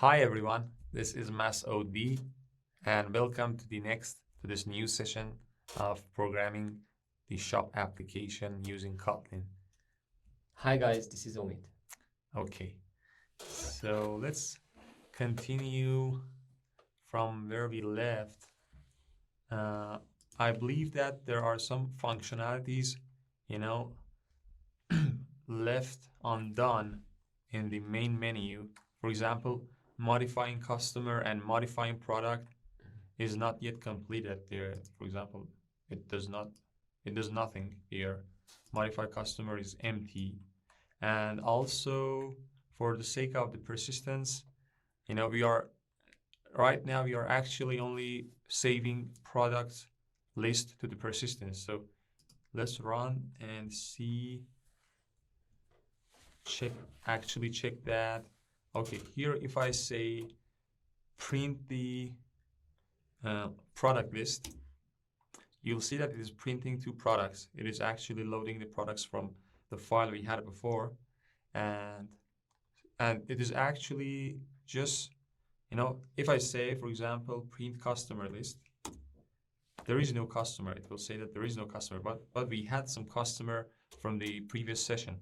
Hi everyone, this is Masoud and welcome to this new session of programming the shop application using Kotlin. Hi guys, this is Omid. Okay, so let's continue from where we left. I believe that there are some functionalities, you know, left undone in the main menu. For example, modifying customer and modifying product is not yet completed there. For example, it does nothing here. Modify customer is empty. And also for the sake of the persistence, right now we are actually only saving products list to the persistence. So let's run and check that. Okay, here if I say print the product list, you'll see that it is printing two products. It is actually loading the products from the file we had before, and it is actually just, if I say, for example, print customer list, there is no customer. It will say that there is no customer, but we had some customer from the previous session,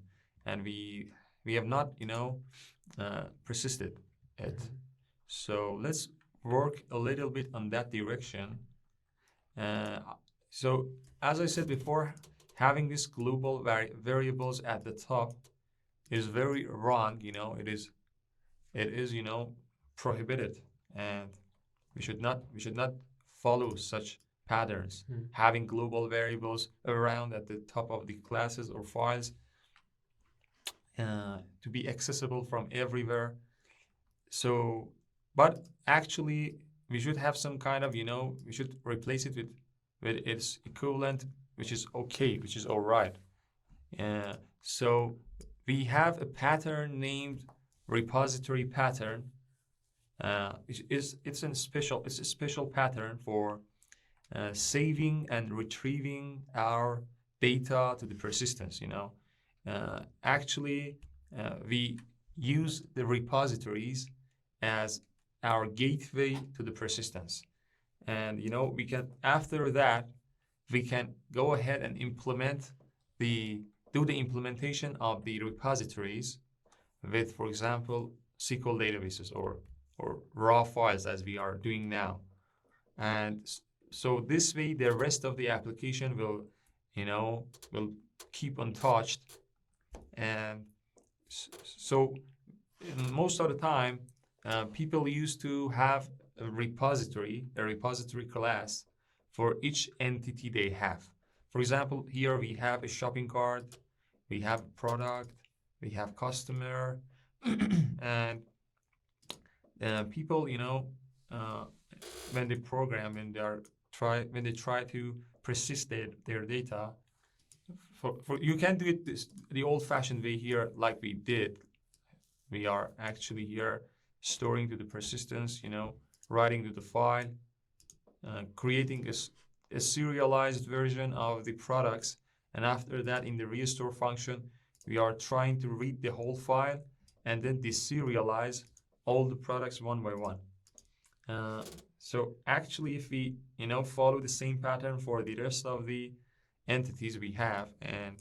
and we have not, persisted it. So let's work a little bit on that direction. So as I said before, having these global variables at the top is very wrong. It is prohibited, and we should not follow such patterns. Having global variables around at the top of the classes or files to be accessible from everywhere. So, but actually, we should have some kind of, we should replace it with its equivalent, which is okay, which is all right. So we have a pattern named repository pattern. It's a special pattern for saving and retrieving our data to the persistence. Actually, we use the repositories as our gateway to the persistence, and we can, after that, we can go ahead and do the implementation of the repositories with, for example, SQL databases or raw files, as we are doing now. And so this way the rest of the application will keep untouched. And so most of the time people used to have a repository class for each entity they have. For example, here we have a shopping cart, we have a product, we have customer, and people, when they program and when they try to persist their data, you can do it the old-fashioned way here, like we did. We are actually here storing to the persistence, writing to the file, creating a serialized version of the products, and after that, in the restore function, we are trying to read the whole file and then deserialize all the products one by one. So actually, if we follow the same pattern for the rest of the entities we have, and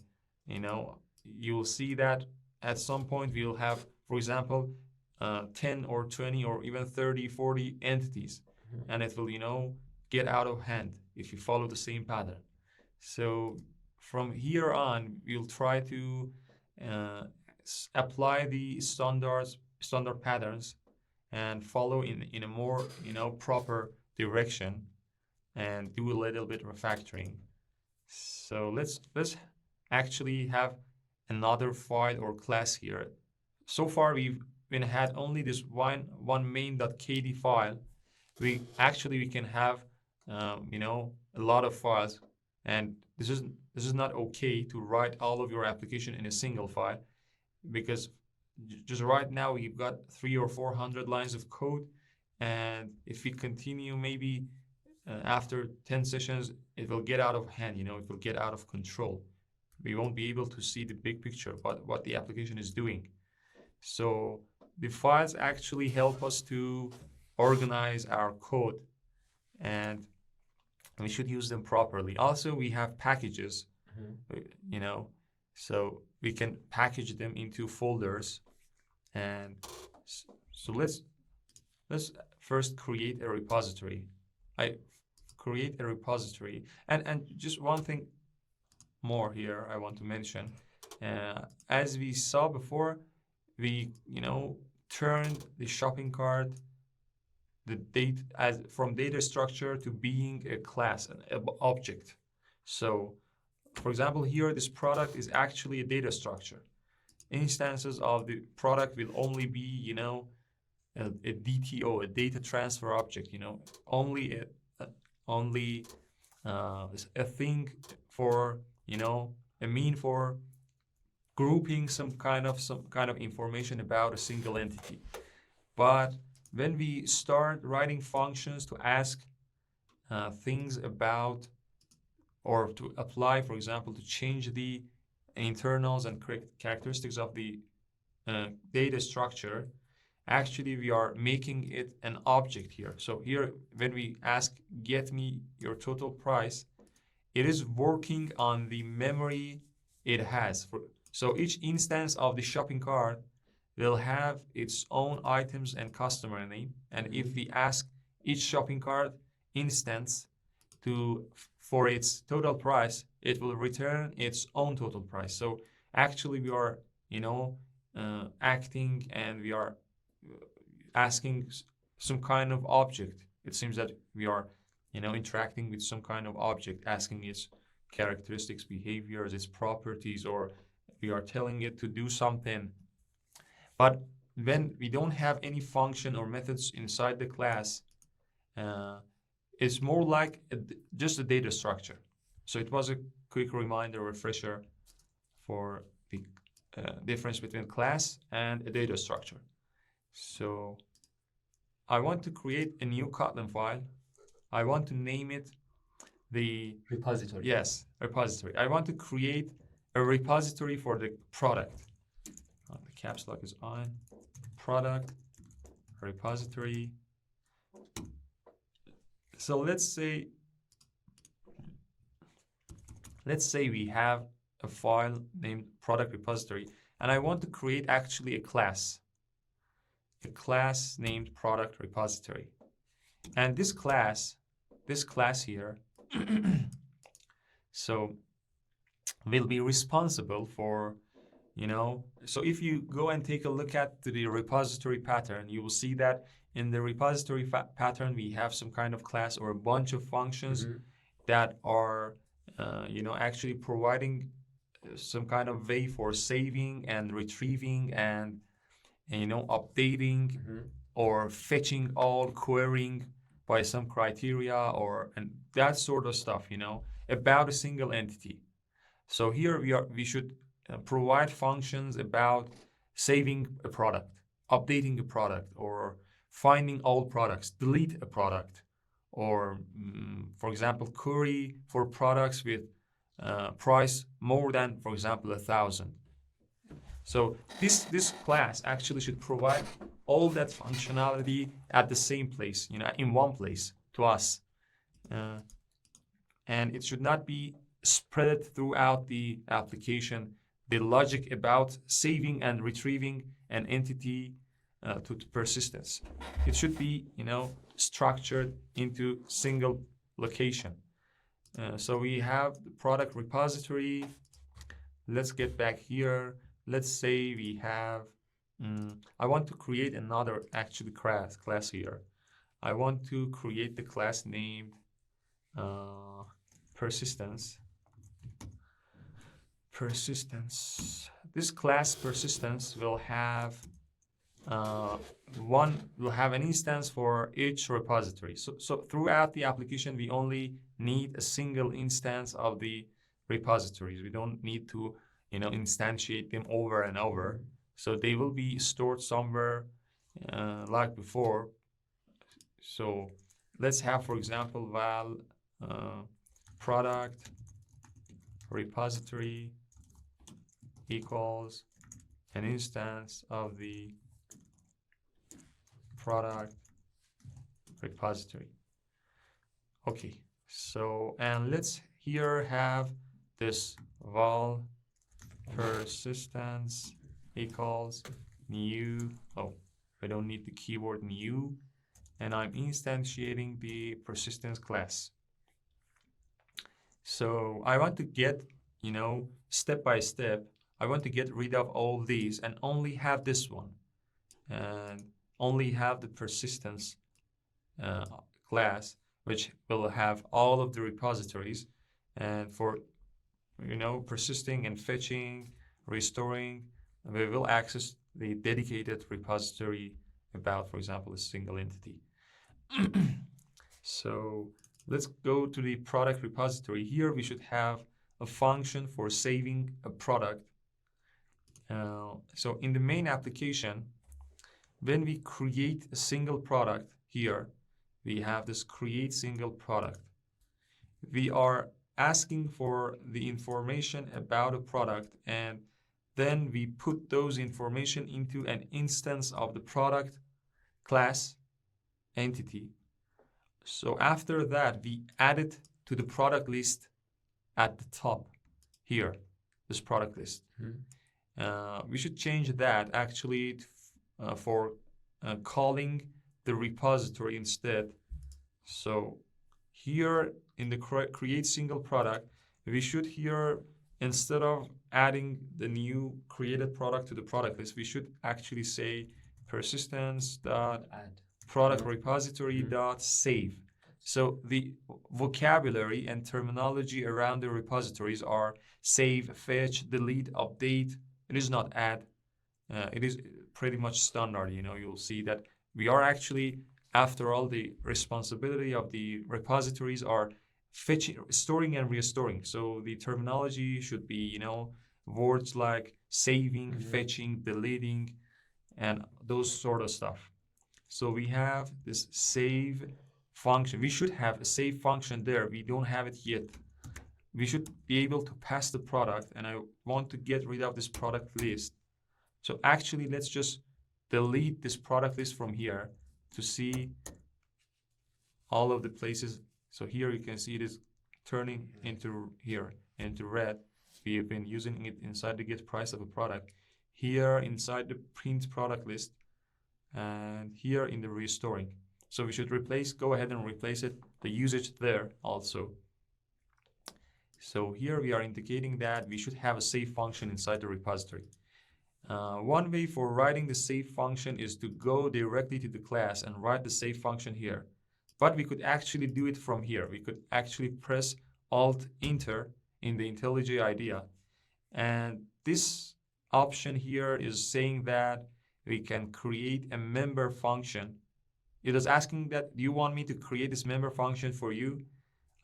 you'll see that at some point we'll have, for example, 10 or 20 or even 30, 40 entities, and it will get out of hand if you follow the same pattern. So from here on, we'll try to apply the standard patterns and follow in a more proper direction and do a little bit refactoring. So let's actually have another file or class here. So far we've had only this one main.kd file. We can have a lot of files, and this is not okay to write all of your application in a single file, because just right now we've got 300 or 400 lines of code, and if we continue, maybe after 10 sessions it will get out of hand, it will get out of control. We won't be able to see the big picture, what the application is doing. So the files actually help us to organize our code, and we should use them properly. Also, we have packages, you know, so we can package them into folders. And so let's first create a repository. I create a repository, and just one thing more here I want to mention. As we saw before, we turned the shopping cart, the date as from data structure to being a class, an object. So, for example, here this product is actually a data structure. Instances of the product will only be, a DTO, a data transfer object. Only a thing for, a mean for grouping some kind of information about a single entity. But when we start writing functions to ask things about, or to apply, for example, to change the internals and characteristics of the data structure, actually we are making it an object here. So here, when we ask get me your total price, it is working on the memory it has. So each instance of the shopping cart will have its own items and customer name. And if we ask each shopping cart instance for its total price, it will return its own total price. So actually we are, acting, and we are asking some kind of object. It seems that we are, interacting with some kind of object, asking its characteristics, behaviors, its properties, or we are telling it to do something. But when we don't have any function or methods inside the class, it's more like just a data structure. So it was a quick reminder, refresher for the difference between class and a data structure. So I want to create a new Kotlin file. I want to name it the repository. Yes, repository. I want to create a repository for the product. The caps lock is on. Product repository. So let's say we have a file named product repository, and I want to create actually a class named product repository. And this class here, so will be responsible for, so if you go and take a look at the repository pattern, you will see that in the repository pattern, we have some kind of class or a bunch of functions that are, actually providing some kind of way for saving and retrieving and updating or fetching all, querying by some criteria, and that sort of stuff, about a single entity. So here we should provide functions about saving a product, updating a product, or finding all products, delete a product, or for example, query for products with price more than, for example, 1,000. So this class actually should provide all that functionality at the same place, in one place to us. And it should not be spread throughout the application, the logic about saving and retrieving an entity to persistence. It should be, structured into single location. So we have the product repository. Let's get back here. Let's say we have, I want to create another actually class here. I want to create the class named persistence. This class persistence will have an instance for each repository. So throughout the application, we only need a single instance of the repositories. We don't need to, instantiate them over and over. So they will be stored somewhere like before. So let's have, for example, val product repository equals an instance of the product repository. Okay, so and let's here have this val persistence equals new. Oh, I don't need the keyword new, and I'm instantiating the persistence class. So I want to get, step by step, I want to get rid of all these and only have this one, and only have the persistence class, which will have all of the repositories, and for persisting and fetching, restoring, we will access the dedicated repository about, for example, a single entity. So let's go to the product repository. Here we should have a function for saving a product. So in the main application, when we create a single product here, we have this create single product. We are asking for the information about a product, and then we put those information into an instance of the product class entity. So after that, we add it to the product list at the top here, this product list. We should change that actually for calling the repository instead. So here in the create single product, we should here, instead of adding the new created product to the product list, we should actually say persistence dot product repository dot save. So the vocabulary and terminology around the repositories are save, fetch, delete, update. It is not add. It is pretty much standard. You'll see that we are actually, after all, the responsibility of the repositories are fetching, storing, and restoring. So the terminology should be, words like saving, fetching, deleting, and those sort of stuff. So we have this save function. We should have a save function there. We don't have it yet. We should be able to pass the product, and I want to get rid of this product list. So actually, let's just delete this product list from here to see all of the places. So here you can see it is turning into red. We have been using it inside the get price of a product, here inside the print product list, and here in the restoring. So we should go ahead and replace it, the usage there also. So here we are indicating that we should have a save function inside the repository. One way for writing the save function is to go directly to the class and write the save function here. But we could actually do it from here. We could actually press Alt-Enter in the IntelliJ IDEA. And this option here is saying that we can create a member function. It is asking that, do you want me to create this member function for you?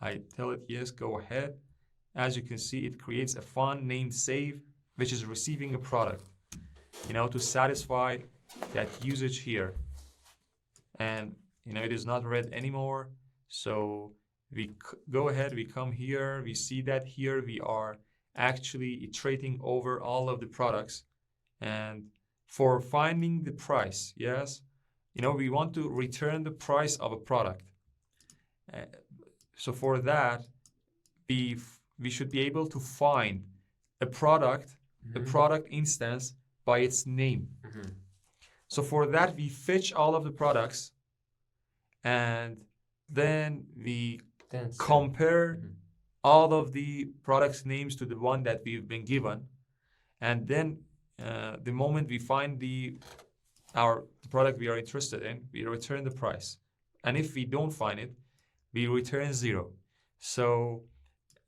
I tell it, yes, go ahead. As you can see, it creates a fund named save, which is receiving a product, to satisfy that usage here. And, it is not read anymore. So we go ahead, we come here, we see that here we are actually iterating over all of the products. And for finding the price, yes, we want to return the price of a product. So for that, we should be able to find a product, a product instance by its name. So for that, we fetch all of the products, and then we compare all of the products' names to the one that we've been given. And then the moment we find the product we are interested in, we return the price. And if we don't find it, we return 0. So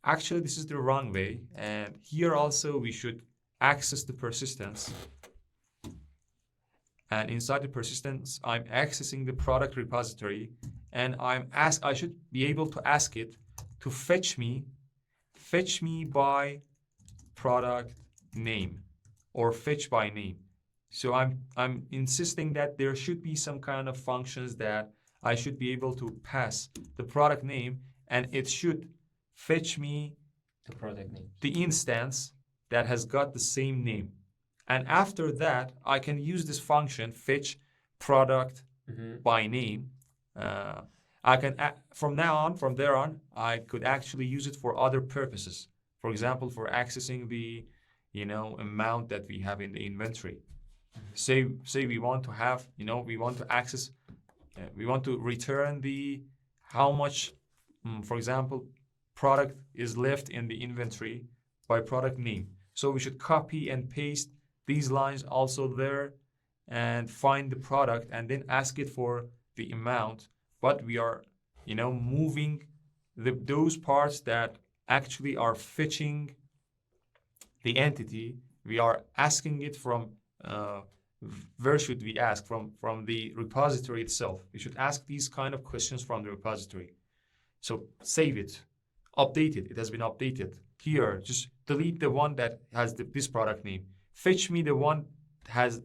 actually, this is the wrong way. And here also, we should access the persistence. And inside the persistence, I'm accessing the product repository, and I should be able to ask it to fetch me by product name, or fetch by name. So I'm insisting that there should be some kind of functions that I should be able to pass the product name, and it should fetch me the product name, the instance that has got the same name. And after that, I can use this function fetch product by name. I can from there on, I could actually use it for other purposes. For example, for accessing the, amount that we have in the inventory. Say we want to have, we want to access, we want to return the how much, for example, product is left in the inventory by product name. So we should copy and paste these lines also there and find the product and then ask it for the amount. But we are, moving those parts that actually are fetching the entity. We are asking it from where should we ask from the repository itself. We should ask these kind of questions from the repository. So save it, update it. It has been updated. Here, just delete the one that has this product name. Fetch me the one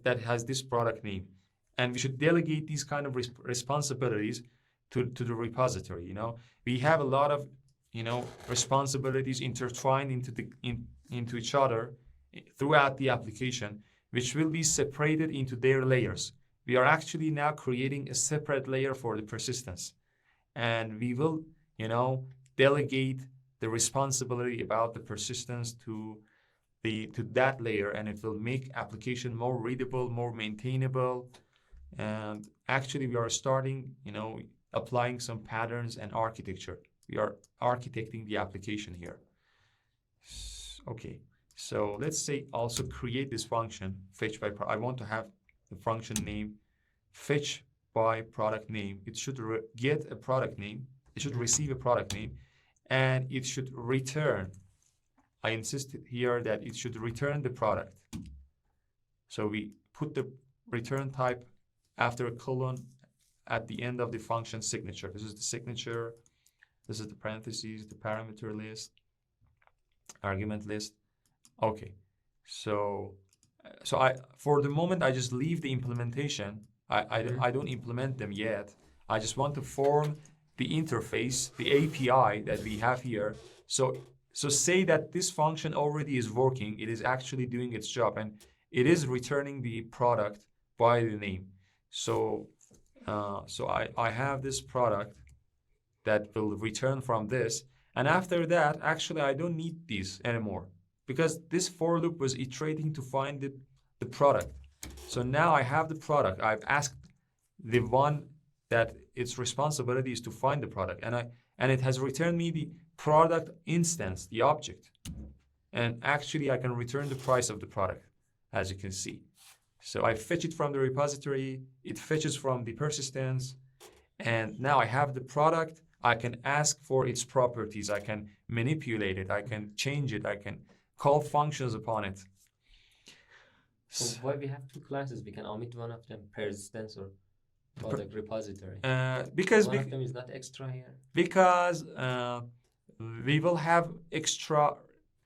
that has this product name. And we should delegate these kind of responsibilities to the repository. We have a lot of responsibilities intertwined into each other throughout the application, which will be separated into their layers. We are actually now creating a separate layer for the persistence, and we will delegate the responsibility about the persistence to that layer, and it will make application more readable, more maintainable. And actually we are starting applying some patterns and architecture. We are architecting the application here. Okay, so let's say also create this function fetch by I want to have the function name fetch by product name. It should get a product name, it should receive a product name, and it should return. I insisted here that it should return the product. So we put the return type after a colon at the end of the function signature. This is the signature. This is the parentheses, the parameter list, argument list. Okay, so I for the moment I just leave the implementation. I don't implement them yet. I just want to form the interface, the API that we have here. So say that this function already is working. It is actually doing its job, and it is returning the product by the name. So I have this product that will return from this, and after that, actually I don't need these anymore because this for loop was iterating to find the product. So now I have the product. I've asked the one that its responsibility is to find the product, and it has returned me the product instance, the object. And actually I can return the price of the product, as you can see. So I fetch it from the repository, it fetches from the persistence, and now I have the product. I can ask for its properties, I can manipulate it, I can change it, I can call functions upon it. So why we have two classes? We can omit one of them, persistence or product repository. Because one of them is not extra here. Because we will have extra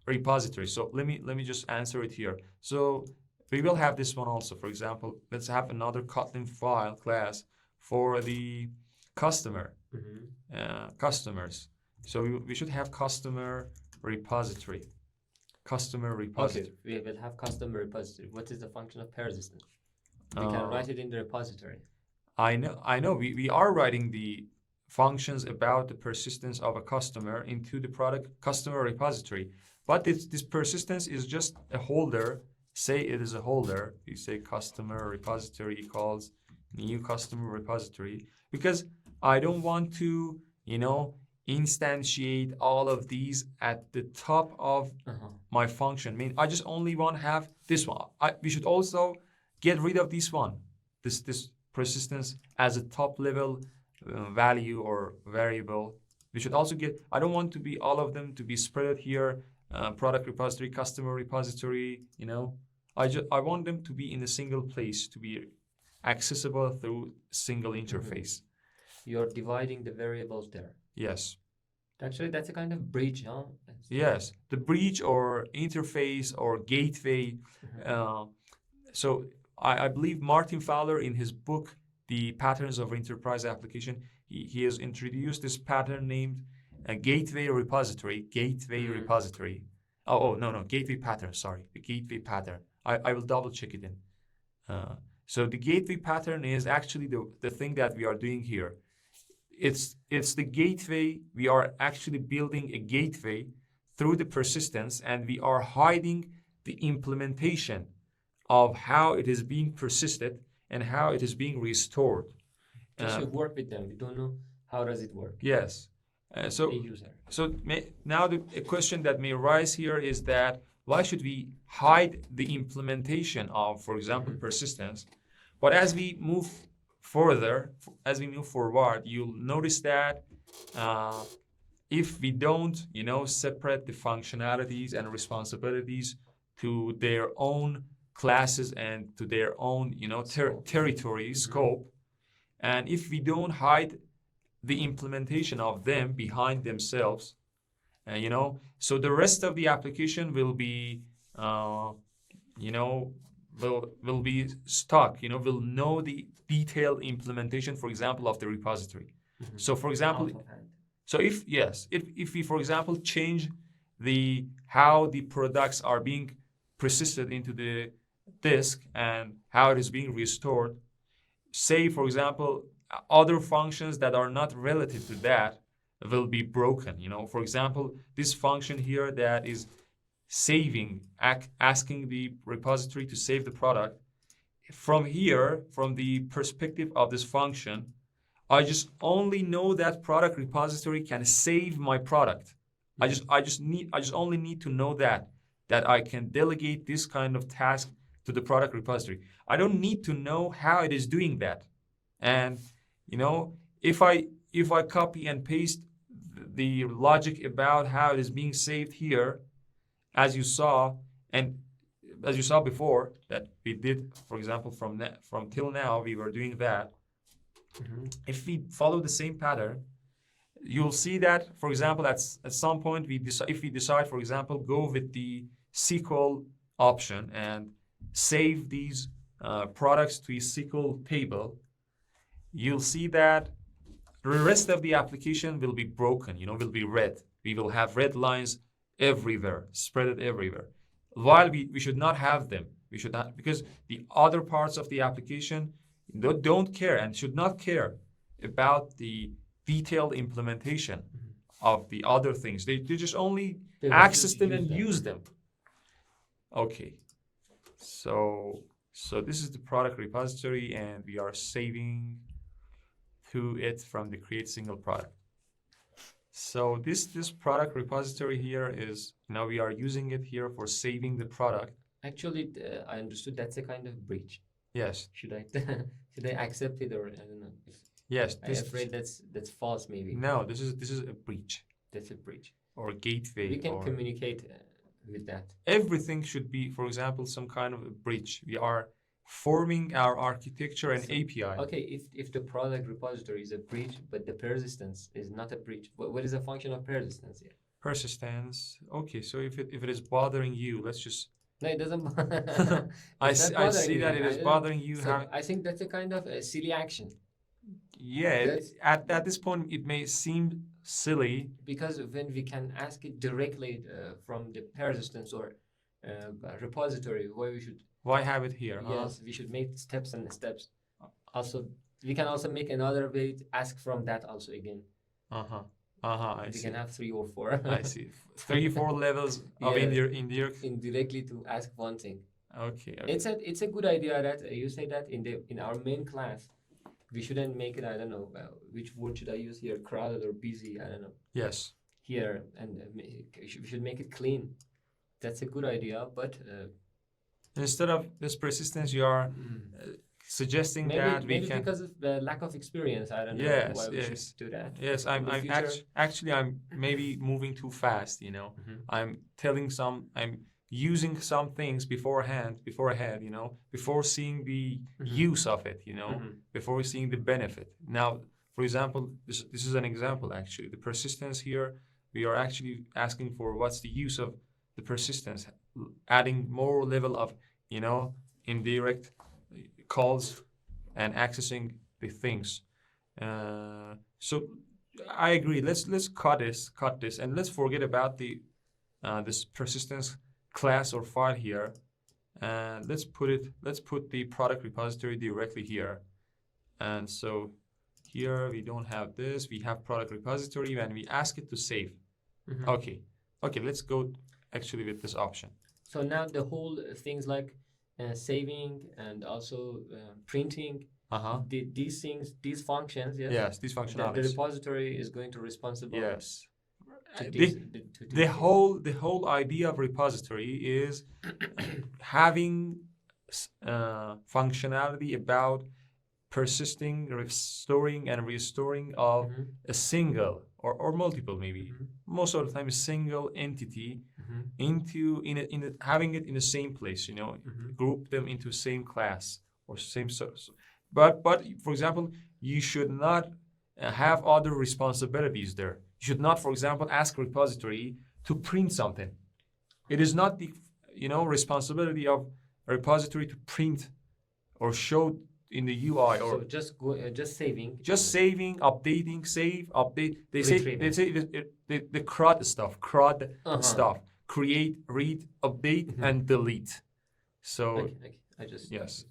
repositories. So let me just answer it here. So we will have this one also. For example, let's have another Kotlin file class for the customer, customers. So we should have customer repository. Customer repository. Okay, we will have customer repository. What is the function of persistence? We can write it in the repository. I know. We are writing the functions about the persistence of a customer into the product customer repository. But this persistence is just a holder. Say it is a holder. You say customer repository equals new customer repository, because I don't want to, instantiate all of these at the top of my function. I mean, I just only want to have this one. We should also get rid of this one, this persistence as a top level value or variable. We should also I don't want to be all of them to be spread here, product repository, customer repository, I want them to be in a single place, to be accessible through single interface. You're dividing the variables there. Yes. Actually, that's a kind of bridge, huh? Yes, the bridge or interface or gateway. So I believe Martin Fowler, in his book, The Patterns of Enterprise Application, he has introduced this pattern named a gateway repository. Gateway repository. No, gateway pattern, sorry. The gateway pattern. I will double check it in. So the gateway pattern is actually the thing that we are doing here. It's the gateway. We are actually building a gateway through the persistence, and we are hiding the implementation of how it is being persisted and how it is being restored. Just you work with them. You don't know how does it work. Yes. A user. Now a question that may arise here is that why should we hide the implementation of, for example, persistence? But as we move further, as we move forward, you'll notice that if we don't, separate the functionalities and responsibilities to their own classes and to their own, territory, scope, and if we don't hide the implementation of them behind themselves, so the rest of the application will be, will be stuck, will know the detailed implementation, for example, of the repository. So, for example, so if we, for example, change how the products are being persisted into the disk and how it is being restored, say, for example, other functions that are not relative to that will be broken. For example, this function here that is saving, asking the repository to save the product. From here, from the perspective of this function, I just only know that product repository can save my product. I just only need to know that I can delegate this kind of task to the product repository. I don't need to know how it is doing that. And if I copy and paste the logic about how it is being saved here, as you saw before that we did, for example, from till now we were doing that. If we follow the same pattern, you'll see that, for example, at some point if we decide, for example, go with the SQL option and save these products to a SQL table, you'll see that the rest of the application will be broken, will be red. We will have red lines everywhere, spread it everywhere. While we should not have them. We should not, because the other parts of the application don't care and should not care about the detailed implementation of the other things. They just only access them and use them. Okay. So this is the product repository, and we are saving to it from the create single product. So this product repository here is, now we are using it here for saving the product. Actually, I understood that's a kind of breach. Yes. Should I accept it, or I don't know? Yes. I'm afraid that's false, maybe. No, this is a breach. That's a breach. Or gateway. We can communicate with that. Everything should be, for example, some kind of a breach. We are forming our architecture and API. Okay, if the product repository is a breach, but the persistence is not a breach, what is the function of persistence here? Persistence. Okay, so if it is bothering you, let's just. No, it doesn't. I see that it is bothering you. So I think that's a kind of a silly action. Yeah, at this point it may seem silly, because when we can ask it directly from the persistence or repository, why have it here? Yes, we should make steps and steps. Also, we can also make another way to ask from that also again. I we see. can have 3 or 4. I see. 3 or 4 levels of indirectly to ask one thing. Okay. It's a good idea that you say that in our main class we shouldn't make it, I don't know, which word should I use here, crowded or busy, I don't know. Yes. Here, and we should make it clean. That's a good idea, but instead of this persistence, you are suggesting that we can. Maybe because of the lack of experience, I don't know why we should do that. Yes, I'm maybe moving too fast. I'm using some things beforehand, before seeing the use of it, before seeing the benefit. Now, for example, this is an example actually. The persistence here, we are actually asking for what's the use of the persistence, adding more level of, indirect calls and accessing the things. So I agree. Let's cut this, and let's forget about the this persistence class or file here, And let's put the product repository directly here. And so here we don't have this, we have product repository, and we ask it to save. Okay, let's go actually with this option. So now the whole things like saving and also printing, these things, these functions, yes? Yes, these The functionalities. repository is going to responsible. Yes. To The whole idea of repository is having functionality about persisting, restoring, and restoring of a single or multiple, maybe most of the time a single entity into having it in the same place, you know, group them into same class or same source. But for example, you should not have other responsibilities there. You should not, for example, ask repository to print something. It is not the responsibility of a repository to print or show in the UI or so just saving, updating, save, update. They say the CRUD stuff, stuff. Create, read, update, and delete. So okay. I just yes,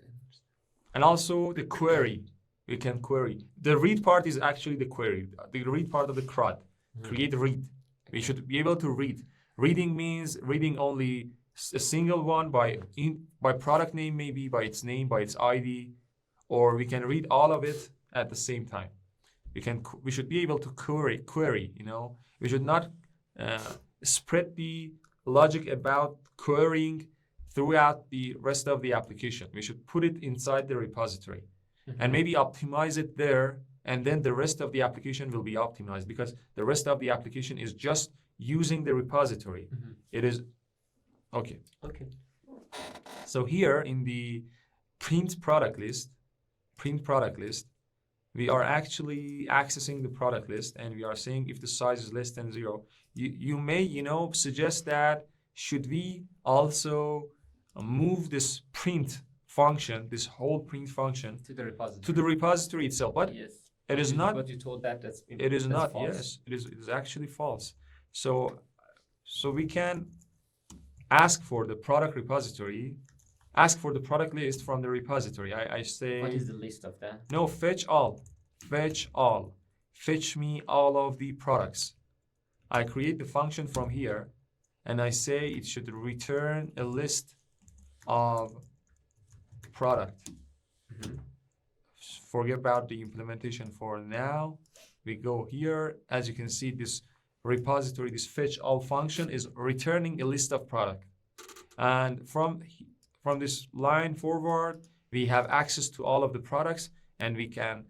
and also the query. We can query. The read part is actually the query. The read part of the CRUD. Create, read. We should be able to read. Reading means reading only a single one by product name, maybe by its name, by its ID. Or we can read all of it at the same time. We should be able to query. You know, we should not spread the logic about querying throughout the rest of the application. We should put it inside the repository and maybe optimize it there, and then the rest of the application will be optimized because the rest of the application is just using the repository. It is okay. So here in the print product list, we are actually accessing the product list and we are saying if the size is less than 0. You may, suggest that should we also move this print function, this whole print function to the repository, itself. But yes, it is not. But you told that's it is not. False. Yes, it is actually false. So we can ask for the product repository. Ask for the product list from the repository. I say. What is the list of that? No, fetch all. Fetch me all of the products. I create the function from here, and I say it should return a list of product. Forget about the implementation for now. We go here. As you can see, this repository, this fetch all function is returning a list of product, and from this line forward, we have access to all of the products, and we can,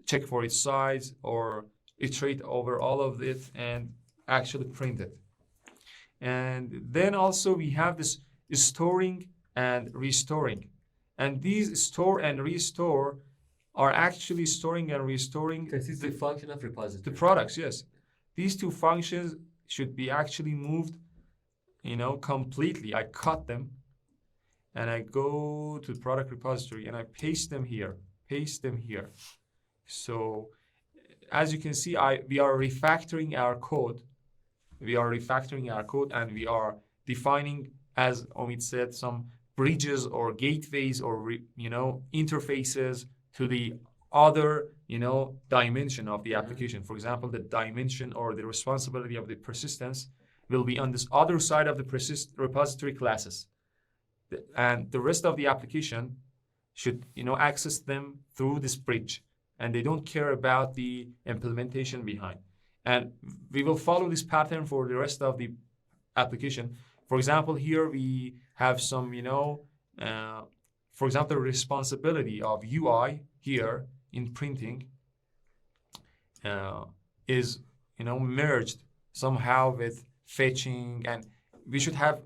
check for its size or iterate over all of it and actually print it. And then also we have this storing and restoring. And these store and restore are actually storing and restoring the function of repository. The products, yes. These two functions should be actually moved, completely. I cut them and I go to the product repository and I paste them here. So as you can see, we are refactoring our code. And we are defining, as Omid said, some bridges or gateways or interfaces to the other dimension of the application. For example, the dimension or the responsibility of the persistence will be on this other side of the repository classes, and the rest of the application should access them through this bridge, and they don't care about the implementation behind. And we will follow this pattern for the rest of the application. For example, here we have some, for example, the responsibility of UI here in printing is, merged somehow with fetching, and we should have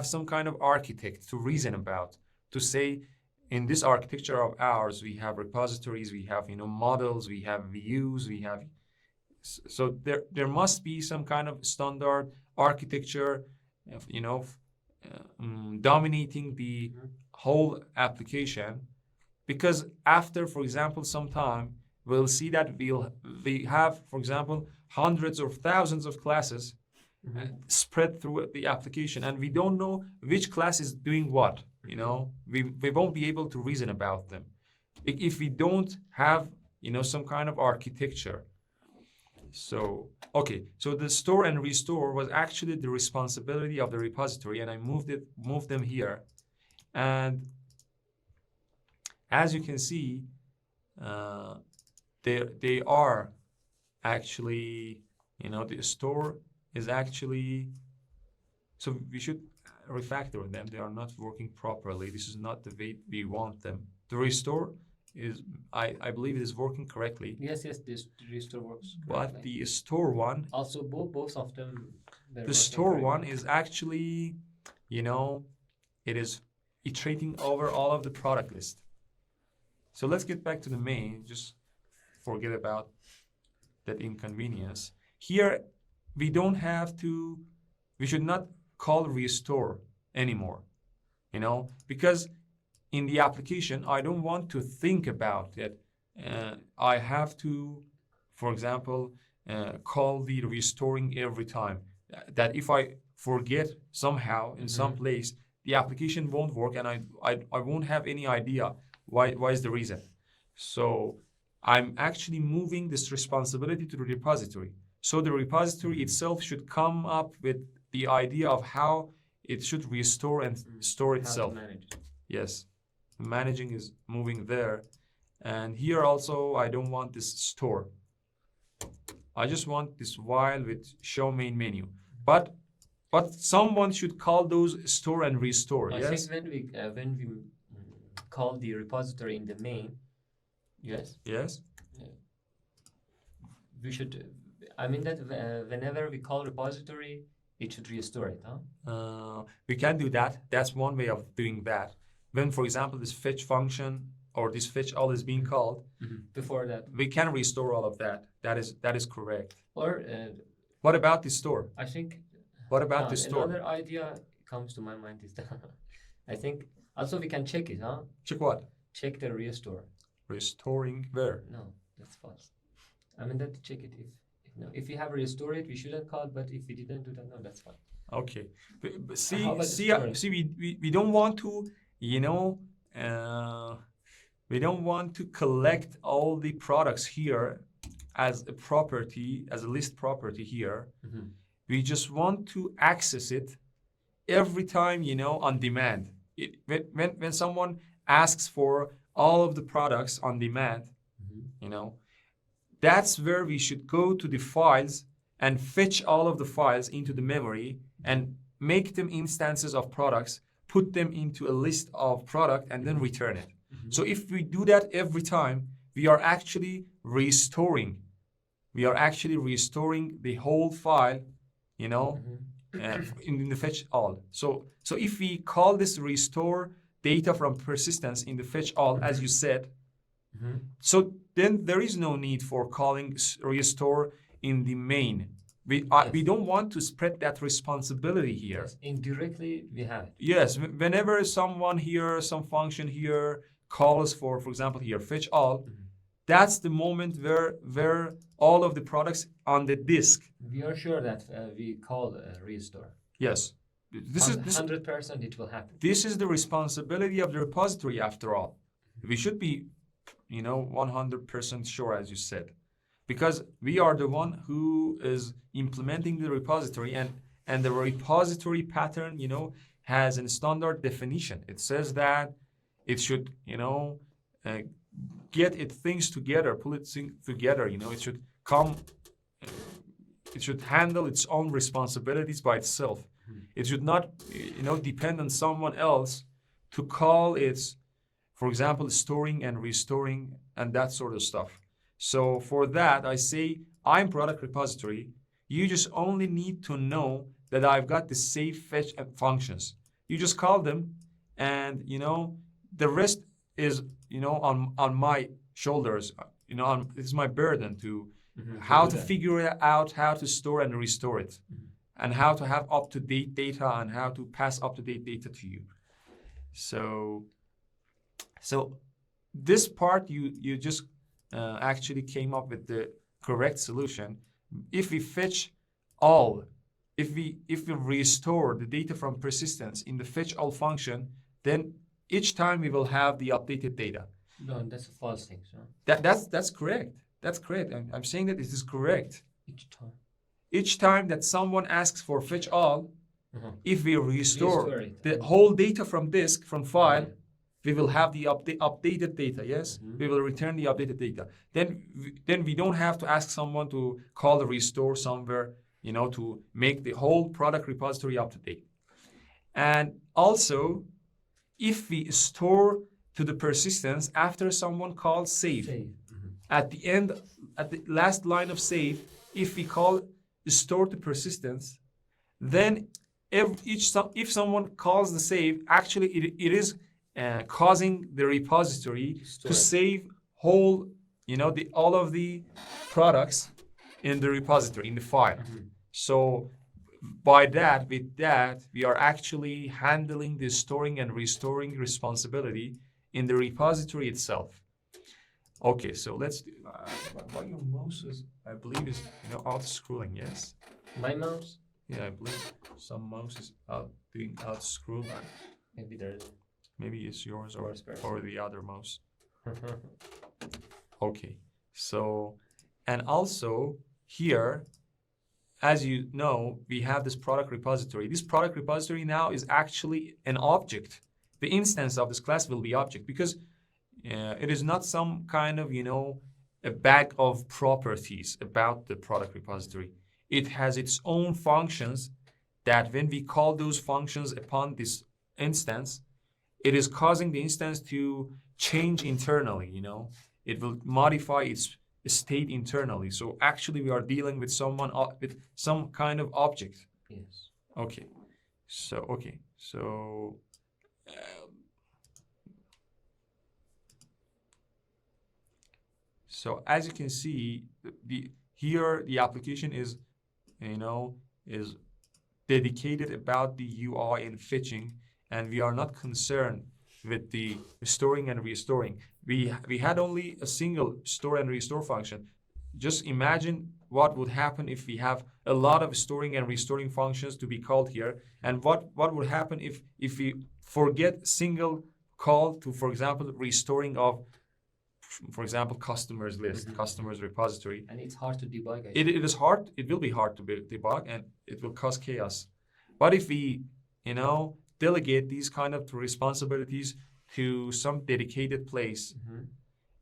some kind of architect to reason about, to say, in this architecture of ours, we have repositories, we have, models, we have views, we have. So there must be some kind of standard architecture, dominating the whole application, because after, for example, some time, we'll see that we have, for example, hundreds or thousands of classes spread through the application, and we don't know which class is doing what. You know, we won't be able to reason about them if we don't have, you know, some kind of architecture. So, okay, so the store and restore was actually the responsibility of the repository, and I moved them here. And as you can see, they are actually, you know, the store is actually, so we should refactor them. They are not working properly. This is not the way we want them. The restore is, I believe it is working correctly. Yes, this restore works But correctly. the store one, Also, both of them. the store one is actually, you know, it is iterating over all of the product list. So let's get back to the main, just forget about that inconvenience. Here, we don't have to, we should not call restore anymore, you know, because in the application, I don't want to think about it. I have to, for example, call the restoring every time. That if I forget somehow in some place, the application won't work, and I won't have any idea why is the reason. So I'm actually moving this responsibility to the repository. So the repository itself should come up with the idea of how it should restore and store itself. How to manage it. Yes, managing is moving there. And here also, I don't want this store. I just want this while with show main menu. But someone should call those store and restore. I Yes. think when we call the repository in the main, yes. Yes. We should. I mean that whenever we call repository, it should restore it, huh? We can do that. That's one way of doing that. When, for example, this fetch function or this fetch all is being called, Before that, we can restore all of that. That is correct. or What about the store? I think. What about the store? Another idea comes to my mind is that I think also we can check it, huh? Check what? Check the restore. Restoring where? No, that's false. I mean that check it if we have restore it, we shouldn't call. But if we didn't do that, no, that's fine. Okay. But How about the storing? see, we don't want to, you know, we don't want to collect all the products here as a property, as a list property here. We just want to access it every time, you know, on demand. When someone asks for all of the products on demand, you know, that's where we should go to the files and fetch all of the files into the memory and make them instances of products, put them into a list of product, and then return it. So if we do that every time, we are actually restoring. We are actually restoring the whole file, you know, in the fetch all. So if we call this restore data from persistence in the fetch all, as you said, so then there is no need for calling restore in the main. We don't want to spread that responsibility here. Yes, indirectly we have it. Yes, whenever someone here, some function here calls for example, here fetch all, that's the moment where all of the products on the disk. We are sure that we call restore. Yes, this is 100% it will happen. This is the responsibility of the repository after all. We should be, you know, 100% sure, as you said, because we are the one who is implementing the repository, and the repository pattern, you know, has a standard definition. It says that it should, you know, get its things together, pull it together, you know, it should come, it should handle its own responsibilities by itself. It should not, you know, depend on someone else to call its, for example, storing and restoring and that sort of stuff. So for that, I say, I'm product repository. You just only need to know that I've got the save, fetch, and functions. You just call them, and, you know, the rest is, you know, on my shoulders. You know, it's my burden to how to figure it out, how to store and restore it, and how to have up-to-date data and how to pass up-to-date data to you. So this part, you just actually came up with the correct solution. If we fetch all if we restore the data from persistence in the fetch all function, then each time we will have the updated data. No, that's a false thing. So That's correct. That's correct. I'm saying that it is correct. each time. Each time that someone asks for fetch all, if we restore it. the whole data from disk, from file, Yeah. we will have the updated data. Yes, we will return the updated data. Then we don't have to ask someone to call the restore somewhere, to make the whole product repository up to date. And also, if we store to the persistence after someone calls save, at the end, at the last line of save, if we call store to persistence, then if someone calls the save, actually it is causing the repository to save whole, all of the products in the repository, in the file. So with that, we are actually handling the storing and restoring responsibility in the repository itself. Okay, so let's do, why your mouse is, I believe, is out scrolling. Yes. My mouse? Yeah, I believe some mouse is doing out scroll. Maybe there's. Maybe it's yours or the other mouse. Okay, so, and also here, as you know, we have this product repository. This product repository now is actually an object. The instance of this class will be object because it is not some kind of, a bag of properties about the product repository. It has its own functions that when we call those functions upon this instance, it is causing the instance to change internally, It will modify its state internally. So actually we are dealing with with some kind of object. Yes. Okay. So so as you can see, here the application is, is dedicated about the UI and fetching, and we are not concerned with the storing and restoring. We had only a single store and restore function. Just imagine what would happen if we have a lot of storing and restoring functions to be called here, and what would happen if we forget single call to, for example, restoring of, for example, customers list, customers repository. And it's hard to debug. It is hard. It will be hard to debug, and it will cause chaos. But if we, delegate these kind of responsibilities to some dedicated place,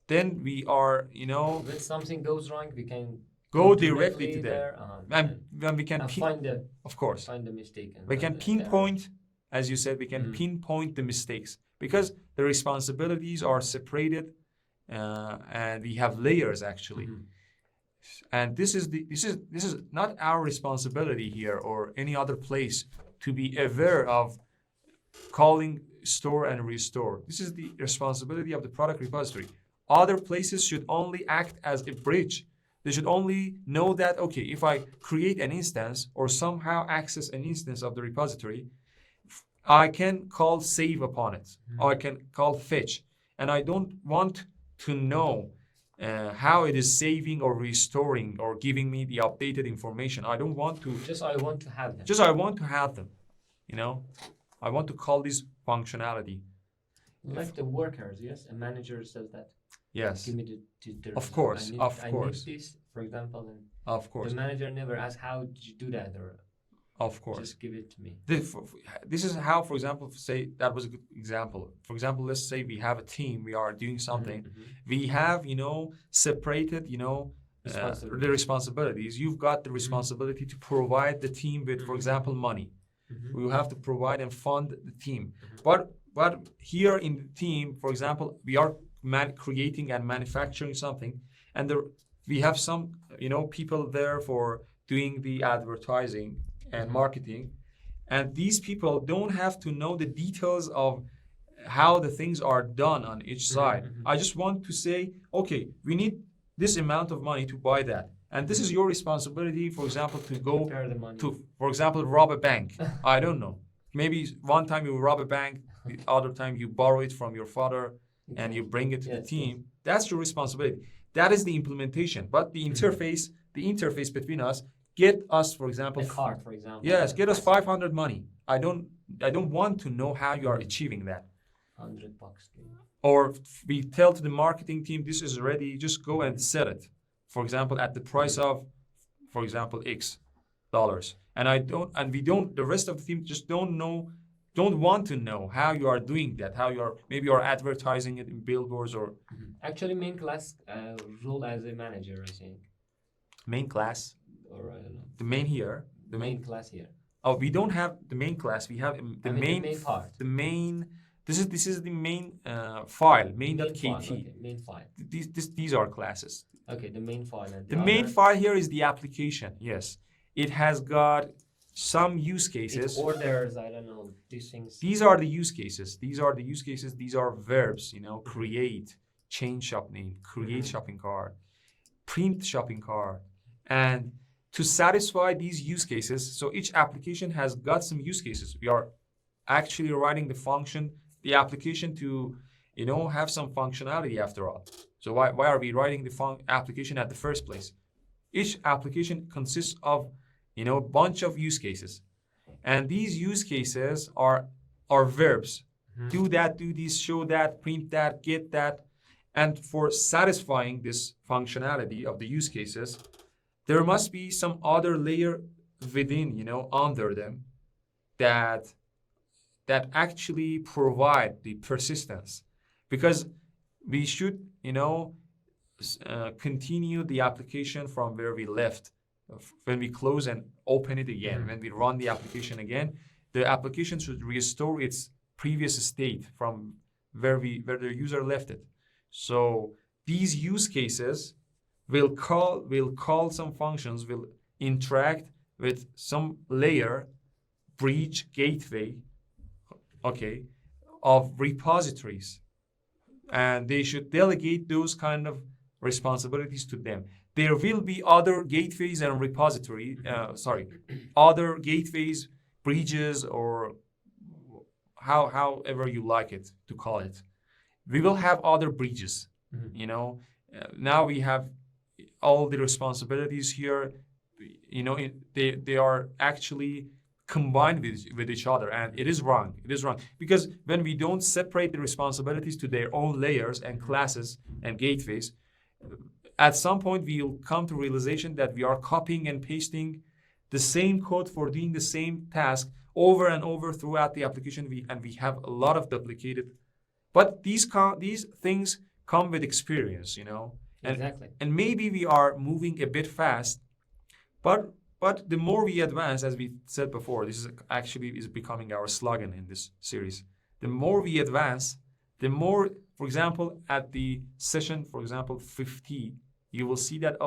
then we are, when something goes wrong, we can go directly to there, and we can find the, of course, find the mistake. And we can pinpoint, as you said, we can pinpoint the mistakes because the responsibilities are separated, and we have layers actually. And this is not our responsibility here or any other place to be aware of calling store and restore. This is the responsibility of the product repository. Other places should only act as a bridge. They should only know that, okay, if I create an instance or somehow access an instance of the repository, I can call save upon it, or I can call fetch. And I don't want to know how it is saving or restoring or giving me the updated information. I don't want to. Just I want to have them. Just I want to have them. I want to call this functionality. Like the workers, yes? A manager says that. Yes. Give me the Of course, I need this, for example, and of course. the manager never asks how did you do that, or of course. Just give it to me. This is how, for example, say that was a good example. For example, let's say we have a team, we are doing something. We have, separated, the responsibilities. You've got the responsibility to provide the team with, for example, money. We will have to provide and fund the team. But here in the team, for example, we are creating and manufacturing something, and we have some, people there for doing the advertising and marketing, and these people don't have to know the details of how the things are done on each side. I just want to say, okay, we need this amount of money to buy that, and this is your responsibility, for example, to go to, for example, rob a bank. I don't know. Maybe one time you rob a bank, the other time you borrow it from your father and you bring it to the team. That's your responsibility. That is the implementation. But the interface between us get us, for example, A card, for example. yes, get us 500 money. I don't want to know how you are achieving that. $100. Or we tell to the marketing team, this is ready, just go and sell it. For example, at the price of, for example, X dollars. And the rest of the team just don't want to know how you are doing that, maybe you are advertising it in billboards or. Actually, main class role as a manager, I think. Main class? Or I don't know. The main here? The main class here. Oh, we don't have the main class. We have the main part. The main. This is the main file. Main.kt. Okay, main file. These are classes. Okay, the main file. And the main file here is the application. Yes, it has got some use cases. It orders. I don't know these things. These are the use cases. These are verbs. Create, change shop name, create shopping cart, print shopping cart, and to satisfy these use cases. So each application has got some use cases. We are actually writing the application to, have some functionality after all. So why are we writing the application at the first place? Each application consists of, a bunch of use cases. And these use cases are verbs. Do that, do this, show that, print that, get that. And for satisfying this functionality of the use cases, there must be some other layer within, under them that actually provide the persistence. Because we should, continue the application from where we left. When we close and open it again, when we run the application again, the application should restore its previous state from where the user left it. So these use cases will call some functions, will interact with some layer, bridge, gateway, of repositories, and they should delegate those kind of responsibilities to them. There will be other gateways and other gateways, bridges, or however you like it to call it. We will have other bridges. Now we have all the responsibilities here. They are actually combined with each other, and it is wrong. It is wrong because when we don't separate the responsibilities to their own layers and classes and gateways, at some point we'll come to realization that we are copying and pasting the same code for doing the same task over and over throughout the application. We have a lot of duplicated. But these things come with experience, Exactly. And maybe we are moving a bit fast, but the more we advance, as we said before, this is becoming our slogan in this series. The more we advance, the more, for example, at the session, for example, 50, you will see that,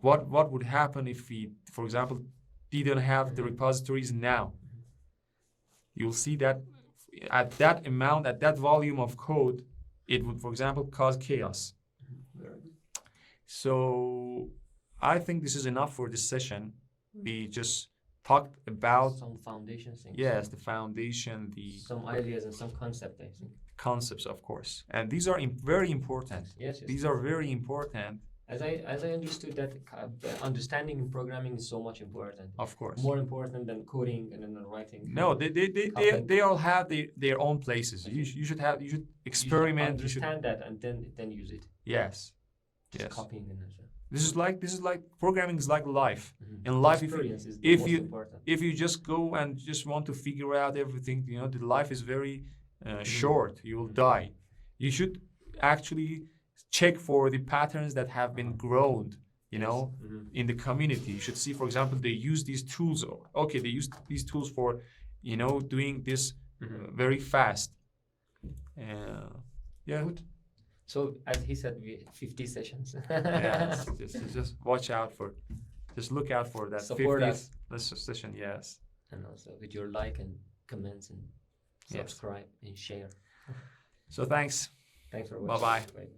what would happen if we, for example, didn't have the repositories now? You'll see that at that amount, at that volume of code, it would, for example, cause chaos. So I think this is enough for this session. We just talked about some foundation things. Yes, the foundation, some ideas and some concepts, I think. Concepts, of course, and these are very important. Yes. These are very important. As I understood that understanding in programming is so much important. Of course, more important than coding and then writing. No, they all have their own places. You should experiment. You should understand that and then use it. Yes. Just copying and This is like programming is like life. In life, if you just go and just want to figure out everything, the life is very short. You will die. You should actually check for the patterns that have been grown, in the community. You should see, for example, they use these tools. Okay, they use these tools for, doing this very fast. Yeah. So as he said, we 50 sessions. Yes, just watch out just look out for that. Support 50th session. Yes. And also with your like and comments and subscribe and share. So thanks. Thanks for watching. Bye-bye. Bye.